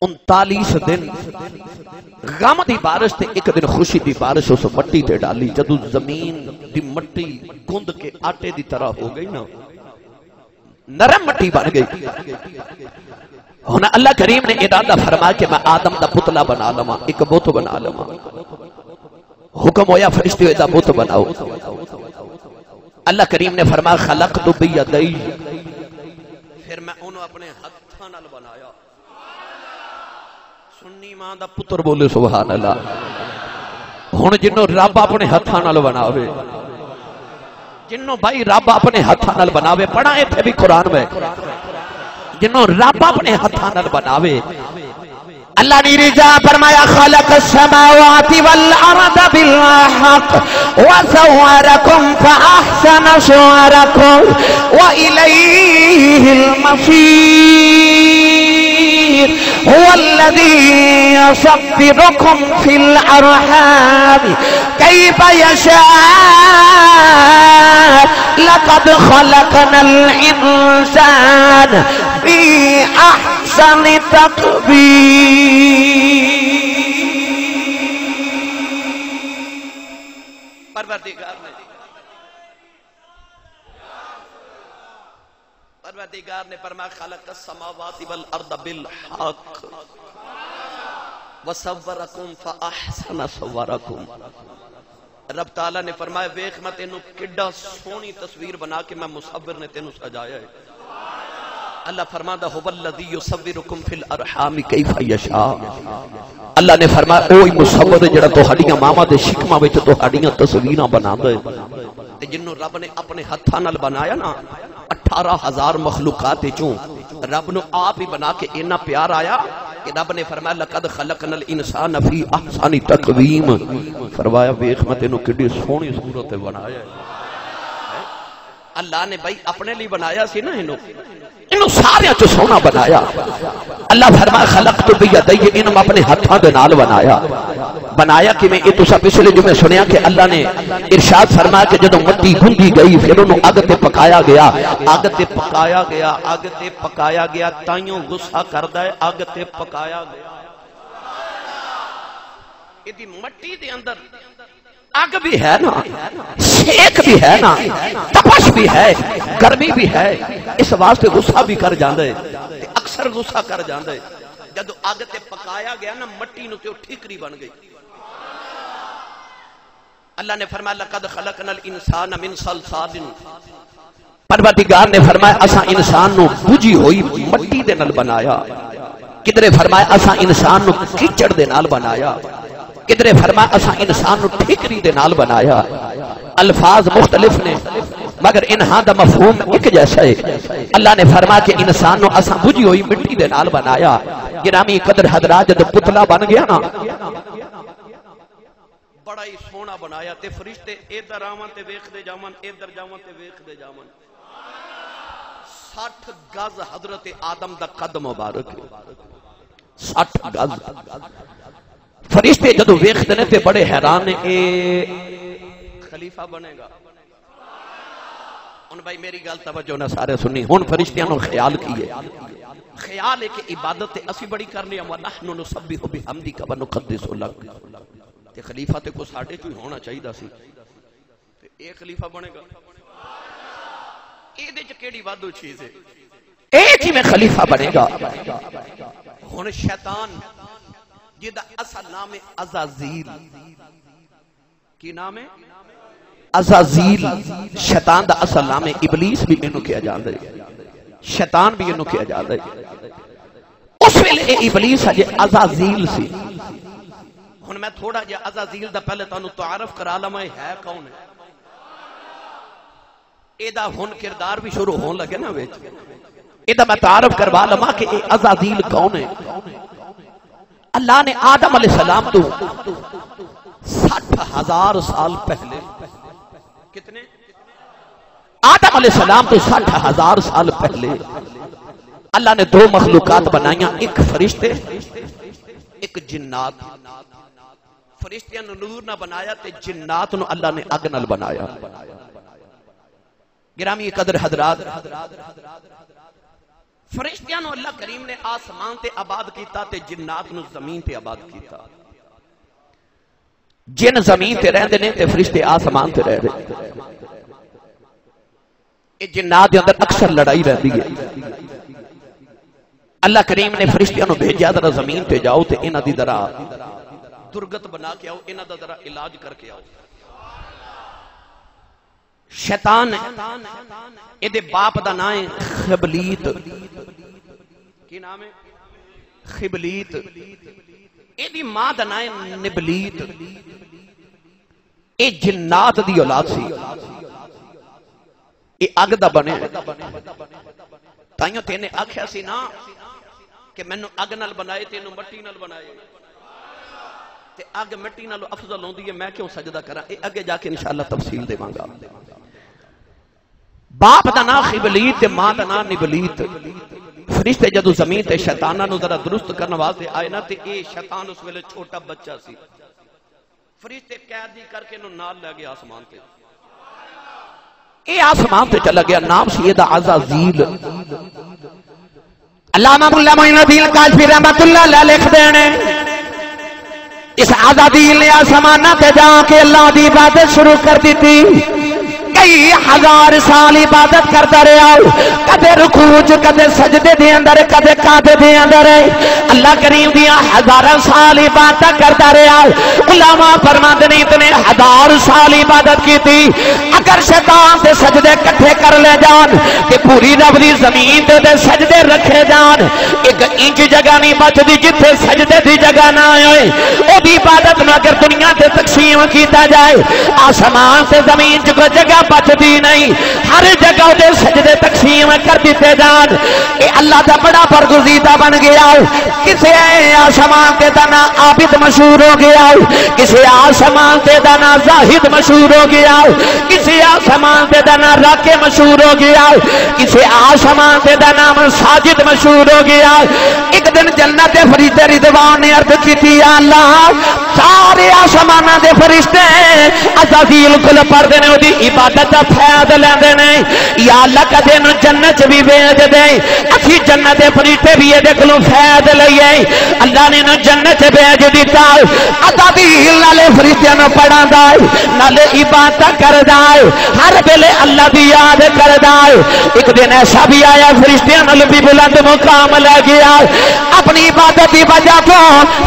39 دن غم دی بارش تے ایک دن خوشی دی بارش اس مٹی تے ڈالی. جدو زمین دی مٹی گند کے آٹے دی طرح ہو گئی نا، نرم مٹی بن گئی. ہونا اللہ کریم نے ارادہ فرمایا کہ میں آدم دا پتلا بنا لما، ایک بت بنا لما. حکم ہویا فرشتے دا بت بناؤ. اللہ کریم نے فرمایا خلقت بیدی، پھر میں انہوں اپنے ہتھاں نال بنایا. سنی ماں دا پتر بولے سبحان اللہ. ہن جنوں رب اپنے ہتھاں نال بناوے، جنوں بھائی رب اپنے ہتھاں نال بناوے، پڑھا ایتھے بھی قرآن میں، جنوں رب اپنے ہتھاں نال بناوے. اللہ نے رجا فرمایا خلق السماوات والارض بالحق وصورکم فاحسن صورکم وإلیہ المصیر هو الذی یصورکم فی الارحام کیف یشاء لقد خلقنا الانسان فی احسن تقویم. پروردگار نے فرمایا خلق السماوات والارض بالحق وصورکم فاحسن صورکم. رب تعالیٰ نے فرمایا ویکھ میں تینوں کڈا سونی تصویر بنا کے میں مصور نے تینوں سجایا ہے. اللہ فرماتا هو الذی یصورکم فی الارحام کیف یشاء. اللہ نے فرمایا اوہی مصور جڑا تہاڈیاں ماواں دے شکماں وچ تہاڈیاں تصویراں بناندا ہے. تے جنوں رب نے اپنے ہتھاں نال بنایا نا 18,000 مخلوقات وچوں رب نو آپ ہی بنا کے اتنا پیار آیا کہ رب نے فرمایا لقد خلقنا الانسان فی احسن تقویم. فرمایا ویکھ میں تینوں کڈی سونی صورت بنایا ہے. اللہ نے بھائی اپنے لیے بنایا سی نا، انہوں سارے چو سونا بنایا. اللہ فرمایا خلقت بیدی، انہوں اپنے ہتھاں دے نال بنایا. بنایا کہ میں یہ تو سب پچھلے جمعے سنیا کہ اللہ نے ارشاد فرمایا کہ جدو مٹی گندی گئی پھر انہوں اگ تے پکایا گیا، اگ تے پکایا گیا، اگ تے پکایا گیا. تائیوں غصہ کردا ہے اگ تے پکایا گیا. یہ مٹی دے اندر آگ بھی ہے نا، سیک بھی ہے نا، تپش بھی ہے، گرمی بھی ہے. اس واسطے غصہ بھی کر جاندے، اکثر غصہ کر جاندے. جدو آگ تے پکایا گیا نا مٹی نو تے ٹھیکری بن گئی. اللہ نے فرمایا لقد خلقنا الانسان من صلصال. پروردگار نے فرمایا اساں انسان نو بجھی ہوئی مٹی دے نال بنایا. کدھرے فرمایا اساں انسان نو کیچڑ دے نال بنایا. کدھرے فرمایا اساں انسان نو ٹھیکری دے نال بنایا. الفاظ مختلف نے مگر انہاں دا مفہوم ایک جیسا ہے. اللہ نے فرمایا کہ انسان نو اساں بجھی ہوئی مٹی دے نال بنایا. گرامی قدر حضرات جب پتلا بن گیا نا بڑا ہی سونا بنایا. تے فرشتے ادھر آون تے ویکھدے جاون، ادھر جاون تے ویکھدے جاون. 60 گز حضرت آدم دا قد مبارک ہے. 60 گز. فرشتے جدو ویکھدے نے تے بڑے حیران نے اے خلیفہ بنے گا. ان بھائی میری گل توجہ نہ سارے سنی. ہن فرشتیاں نو خیال کیے، خیال ہے کہ عبادت اسی بڑی کرنی ہے. وَنَحْنُ نُسَبِّحُ بِحَمْدِكَ وَنُقَدِّسُ لَكَ. تے خلیفہ تے کو ساڈے چوں ہونا چاہیدا سی. تے اے خلیفہ بنے گا. اے دے چ کیڑی وادو چیز ہے؟ اے کیویں خلیفہ بنے گا؟ ہن شیطان جدا اصل نام ہے عزازیل. کی نام ہے؟ عزازیل. شیطان دا اصل نام ہے. ابلیس بھی انہوں کیا جاندا ہے، شیطان بھی انہوں کیا جاندا ہے. اس ویلے اے ابلیس ہے عزازیل سی. ہن میں تھوڑا جہا عزازیل دا پہلے تانوں تعارف کرا لواں ہے کون ہے. اے دا ہن کردار بھی شروع ہون لگے نا وچ. اے دا میں تعارف کروا لواں کہ اے عزازیل کون ہے. اللہ نے آدم علیہ السلام تو 60,000 سال پہلے، کتنے؟ آدم علیہ السلام تو 60,000 سال پہلے اللہ نے 2 مخلوقات بنائیاں، ایک فرشتے ایک جنات. فرشتیاں نو نور نہ بنایا تے جنات نو اللہ نے اگ نال بنایا. گرامی قدر حضرات فرشتیاں نو اللہ کریم نے آسمان تے آباد کیتا تے جنات نو زمین تے آباد کیتا. جن زمین تے رہندے نے تے فرشتے آسمان تے رہ رہے. اے جنات دے اندر اکثر لڑائی رہتی ہے. اللہ کریم نے فرشتیاں نو بھیجا ذرا زمین تے جاؤ تے انہاں دی ذرا درگت بنا کے آؤ، انہاں دا ذرا علاج کر کے آؤ. شیطان اے دے باپ دا نام ہے خبلیت. کی نام ہے؟ خبلیت. اے دی ماں دا نام ہے نبلیت. اے جنات دی اولاد سی. اے اگ دا بنے. تائیوں تینے آکھیا سی نا کہ میں نے اگ نال بنائے تینوں مٹی نال بنائے تے اگ مٹی نالو افضل ہوندی ہے، میں کیوں سجدہ کرا؟ اے اگے جا کے انشاءاللہ تفصیل دے مانگا. باپ دا نام خبلیت تے ماں دا نام نبلیت. فرشتے جدو زمین تے شیطانہ نو ذرا درست کرنے واسطے آئے نا تے اے شیطان اس ویلے چھوٹا بچہ سی. فرشتے قیدی کر کے نو نال لے گئے آسمان تے. اے آسمان تے چلا گیا. نام سیدہ عزازیل. علامہ مولا معین الدین کاشفی رحمت اللہ علیہ لکھ دینے اس عزازیل نے آسمانہ تے جا کے اللہ دی عبادت شروع کر دی تھی. کئی ہزار سال عبادت کرتا رہا، کدے رکوع کدے سجدے دے اندر کدے قعدے دے اندر. اللہ کریم دیا ہزار سال عبادت کرتا رہا. علماء فرماتے نے اتنے ہزار سال عبادت کی تھی. اگر شیطان تے سجدے کٹھے کر لے جان تے پوری رب دی زمین تے سجدے رکھے جان، ایک انچ جگہ نہیں بچدی جتھے سجدے دی جگہ نہ ہوئے. او دی عبادت میں اگر دنیا تے تقسیم کیتا جائے، آسمان تے زمین جو جگہ بچتی نہیں، ہر جگہ دے سجدے تقسیم کر دیتے جان. اے اللہ دا بڑا برگزیدہ بن گیا. کسے آسمان تے دانا عابد مشہور ہو گیا، کسے آسمان تے دانا زاہد مشہور ہو گیا، کسے آسمان تے دانا راکے مشہور ہو گیا، کسے آسمان تے دانا ساجد مشہور ہو گیا. ایک دن جنت فرشتے رضوان نے عرض کی تھی، اللہ سارے آسمانہ دے فرشتے عزازیل کل پڑھ دینے دی عبادت فیض لیندے نے. یا اللہ کدے نو جنت بھی بھیج دے، اسی جنت فرشتے بھی یہ دیکھ لو فیض لئیے. اللہ نے نو جنت بھیج دیتا. عزازیل نالے فرشتیاں نو پڑھا دائے، نالے عبادت کر دائے، ہر بلے اللہ دی یاد کر دائے. ایک دن ایسا بھی آیا فرشتیاں نال بھی بلند مقام لے گیا. اپنی عبادت دی وجہ تو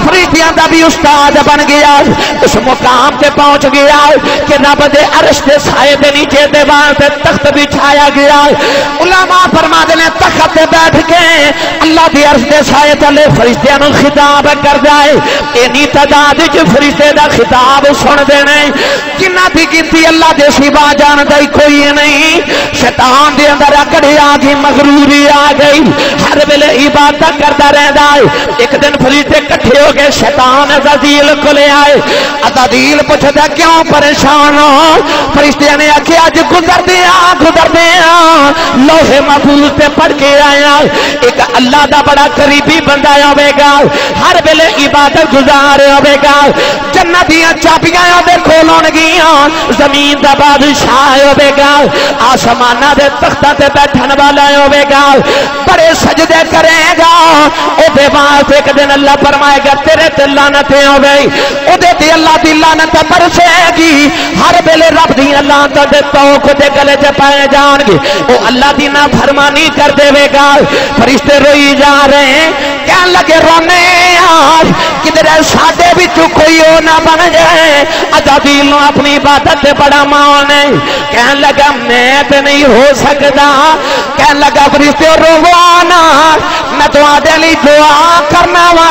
فرشتیاں دا بھی استاد بن گیا. اس مقام تے پہنچ گیا کہ رب دے عرش دے سائے دے نیچے دیوار تے تخت بچھایا گیا. علماء فرماتے ہیں تخت تے بیٹھ کے اللہ دی عرش دے سائے تلے فرشتیاں نو خطاب کر جائے. اینی تعداد وچ فرشتے دا خطاب سن دینے جنہ دی گنتی اللہ دے سوا جاندا ہی کوئی نہیں. شیطان دے اندر اکڑی آ گئی، مغروری آ گئی، ہر ویلے عبادت کرتا رہتا ہے. ایک دن فرشتے کٹھے ہو گئے، شیطان عزازیل کو لے آئے. عزازیل پوچھتا کیوں پریشان ہو؟ فرشتے نے آکھیا اج گزر دیا لوح محفوظ تے پڑھ کے آیا. ایک اللہ دا بڑا قریبی بندہ ہوے گا، ہر ویلے عبادت گزار ہوے گا. جنت دیاں چابیاں دے کھولن گیاں، زمین دا بادشاہ ہوے گا، آسماناں دے تختاں تے بیٹھن والا ہوے گا، بڑے سجدے کرے گا. او دے بعد ایک دن اللہ فرمائے گا تیرے تے لعنت ہوے، او دے تے اللہ دی لعنت برسے گی. ہر ویلے رب دی لعنت دے توک تے گلے تے پائے جان گے. او اللہ دی نافرمانی کر دے گا. فرشتے روئی جا رہے ہیں، کہنے لگے رونے یار کدھر ساڈے وچوں کوئی او نہ بن جائے. عزازیل نو اپنی عبادت تے بڑا مان ہے. کہنے لگا میں تے نہیں ہو سکتا. کہنے لگا فرشتے روانا میں تواڈے لئی دعا کرنا وا.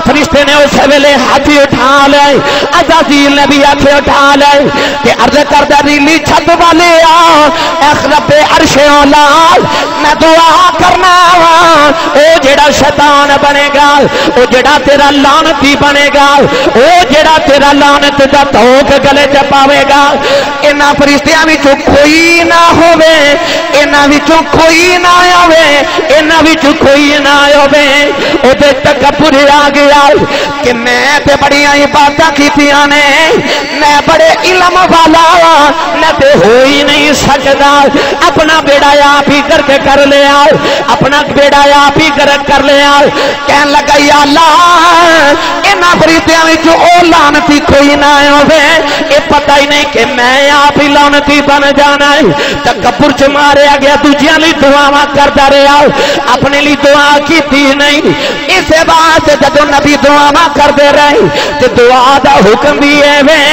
فرشتے نے اس ویلے ہاتھ اٹھا لے، عزازیل نے بھی ہاتھ اٹھا لے کہ عرض کردہ ریلی چھت والے رب عرش اولاد میں دعا کرنا وا. او جڑا شیطان بنے گا، او جڑا تیرا لعنتی بنے گا، او جڑا تیرا لعنت دا توک گلے چ پاوے گا، انہاں فرشتیاں وچوں کوئی نہ ہوے، انہاں وچوں کوئی نہ آوے، انہاں وچوں کوئی نہ آوے. او دے تکبر مجھے آ گیا کہ میں تے بڑی عبادتاں کیتیاں نے، میں بڑے علم والا میں تے ہو ہی نہیں سکدا، اپنا بیڑا آپ ہی کر کے کر لیا، اپنا بیڑا آپ ہی کر لیا۔ کہن لگا یا اللہ انہاں فریتیاں وچ او لعنتی کوئی نہ ہوے، اے پتہ ہی نہیں کہ میں آپ ہی لعنتی بن جانا ہے۔ تکبر چ ماریا گیا، دوجیاں لئی دعاواں کردا رہیا، اپنے لیے دعا کیتی نہیں۔ اس واسطے جدوں نبی دعاواں کردے رہے تے دعا دا حکم بھی ایویں،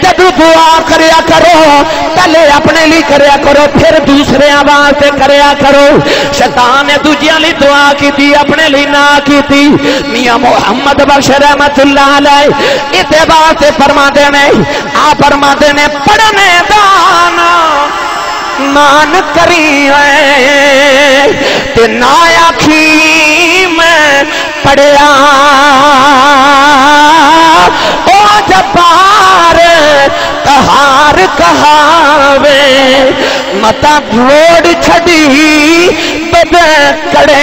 جدوں دعا کریا کرو پہلے اپنے لیے کریا کرو پھر دوسرے واسطے کریا کرو۔ شیطان نے دوجیاں لئی دعا کیتی، اپنے لیے نہ کیتی۔ میاں محمد بخش رحمت اللہ علیہ اس واسطے فرماندے نے، آپ فرماندے نے پڑھنے دانا مان کری ہے تے نہ آکھی میں پڑھیا، او جبار قہار کہاوے متا روڑ چھڑی بد کڑے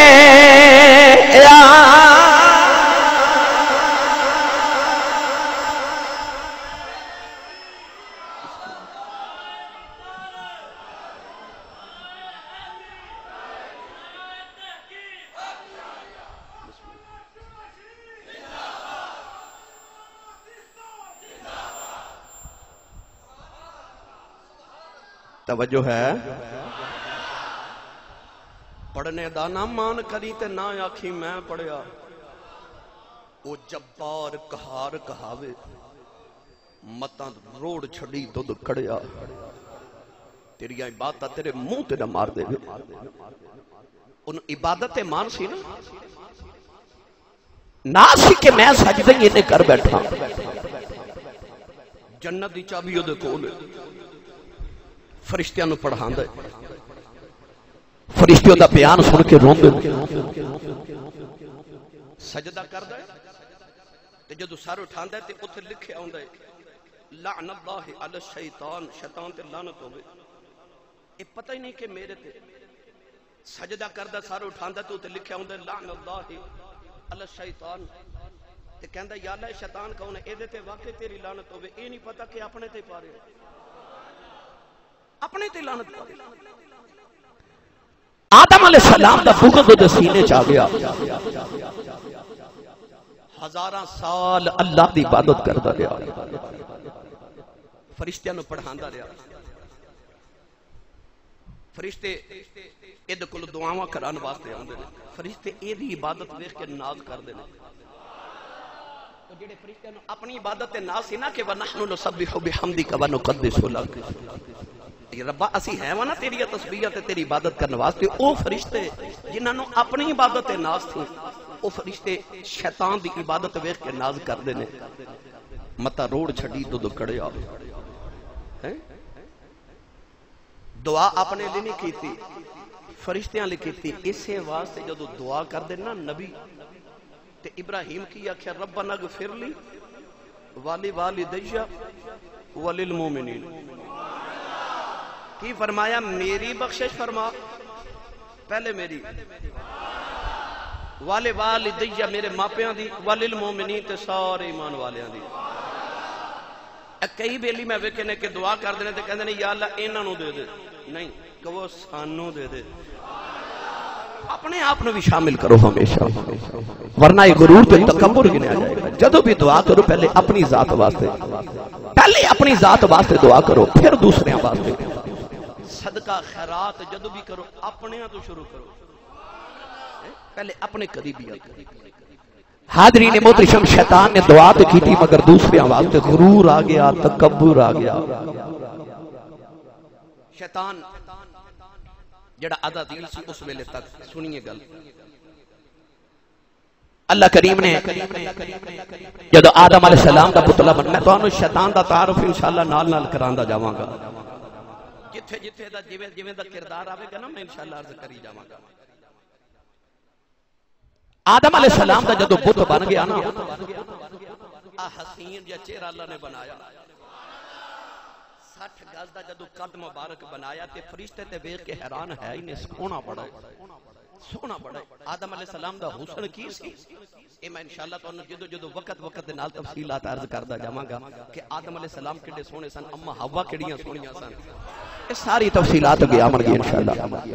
توجہ ہے؟ پڑھنے دا نہ مان کری تے نہ آکھی میں پڑھیا، او جبار کہار کہاوے متاں روڑ چھڑی دودھ کڑیا۔ تیری عبادت تیرے منہ تے نہ مار دے گے۔ ان عبادت مان سی نہ سی کہ میں سجدے یہ کر بیٹھا، جنت دی چابی او دے کول فرشتیاں نو پڑھاندا ہے، فرشتیوں دا بیان سن کے روندے سجدہ کردا ہے تے جدوں سر اٹھاندا ہے تے اوتھے لکھیا ہوندا ہے لعن اللہ علی الشیطان، شیطان تے لعنت ہوے۔ اے پتہ ہی نہیں کہ میرے تے سجدہ کردا سر اٹھاندا تے اوتھے لکھیا ہوندا ہے لعن اللہ علی الشیطان، تے کہندا یا اللہ شیطان کون ہے، اے دے تے واقعی تیری لعنت ہوے۔ اے نہیں پتہ کہ اپنے تے پا رہے اپنے تے لعنت پا رہے۔ آدم علیہ السلام دا بغض دے سینے چا گیا، ہزاراں سال اللہ دی عبادت کردا رہیا، فرشتیاں نو پڑھاندا رہیا، فرشتے اید کول دعاواں کران واسطے آندے نے، فرشتے ایدی عبادت ویکھ کے ناز کردے نے۔ تو جڑے فرشتیاں نو اپنی عبادت تے ناز سی نا کہ وَنَحْنُ نُسَبِّحُ بِحَمْدِكَ وَنُقَدِّسُ لَكَ، ربا اسی ہیں وا نا تیری تسبیح تے تیری عبادت کرنے واسطے۔ او فرشتے جنہاں نو اپنی عبادت تے ناز تھی، او فرشتے شیطان دی عبادت ویکھ کے ناز کردے نے۔ متا روڑ چھڈی دودھ کڑیا، دعا اپنے لیے نہیں کیتی، فرشتیاں لئی کیتی۔ اسے واسطے جدوں دعا کردے نا نبی تے ابراہیم کی آکھیا ربنا اغفر لی ولوالدی وللمؤمنین، کی فرمایا میری بخشش فرما، پہلے میری، ولوالدی میرے ماپیاں دی، وللمؤمنین تے سارے ایمان والیاں دی۔ کئی بیلی میں ویکھنے کہ دعا کر دینے تے کہندے نے یا اللہ انہاں نو دے دے، نہیں کہو سانو دے دے۔ اپنے آپ نے بھی شامل کرو ہمیشہ، ورنہ یہ غرور تے تکبر گنیا جائے گا۔ جدو بھی دعا کرو پہلے اپنی ذات واسطے، پہلے اپنی ذات واسطے دعا کرو پھر دوسرے واسطے۔ صدقہ خیرات جدو بھی کرو اپنے تو شروع کرو، پہلے اپنے قریبیات کرو۔ حاضرین محترم، شیطان نے دعا تو کی تھی مگر دوسرے واسطے غرور آ گیا، تکبر آ گیا۔ شیطان جڑا آدھا دل سی اس ویلے تک سنیے گل، اللہ کریم نے جدو آدم علیہ السلام دا پتلا بن، میں تو شیطان دا تعارف انشاءاللہ نال نال کراندا جاواں گا، جتھے جتھے دا جویں دا کردار آوے گا نا میں انشاءاللہ عرض کری جاواں گا۔ آدم علیہ السلام دا جدو بت بن گیا نا، حسین یا چہرہ اللہ نے بنایا، 60 گز دا جدو قد مبارک بنایا تے فرشتے تے ویکھ کے حیران ہے، انہیں سونا بڑا سونا بڑا ہے آدم علیہ السلام دا حسن کی سی اے میں انشاءاللہ تو جدو وقت دے نال تفصیلات عرض کردا جاواں گا کہ آدم علیہ السلام کڈے سونے سن، اما حوا کیڑیاں سونیاں سن، یہ ساری تفصیلات اگے آون گی انشاءاللہ۔